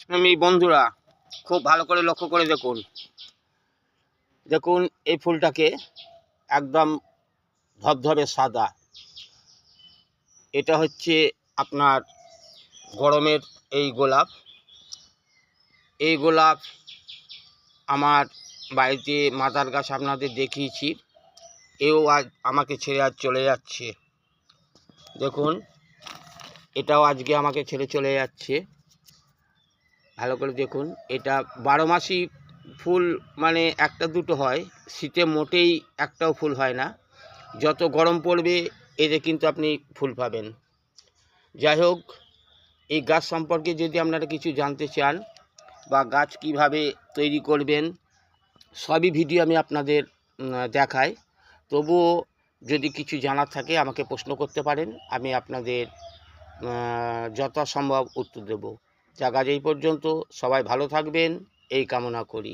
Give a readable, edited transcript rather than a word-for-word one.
আমি বন্ধুরা খুব ভালো করে লক্ষ্য করে দেখুন। দেখুন এই ফুলটাকে একদম ধবধবে সাদা। এটা হচ্ছে আপনার গরমের এই গোলাপ। এই গোলাপ আমার বাড়িতে মাদার গাছ আপনাদের দেখিয়েছি। এও আজ আমাকে ছেড়ে আজ চলে যাচ্ছে। দেখুন এটাও আজকে আমাকে ছেড়ে চলে যাচ্ছে। ভালো করে দেখুন, এটা 12 মাসই ফুল, মানে একটা দুটো হয়, শীতে মোটেই একটাও ফুল হয় না। যত গরম পড়বে এতে কিন্তু আপনি ফুল পাবেন। যাই হোক, এই গাছ সম্পর্কে যদি আপনারা কিছু জানতে চান বা গাছ কিভাবে তৈরি করবেন, সবই ভিডিও আমি আপনাদের দেখাই। তবুও যদি কিছু জানার থাকে আমাকে প্রশ্ন করতে পারেন, আমি আপনাদের যথাসম্ভব উত্তর দেব। যা কাজ এই পর্যন্ত, সবাই ভালো থাকবেন এই কামনা করি।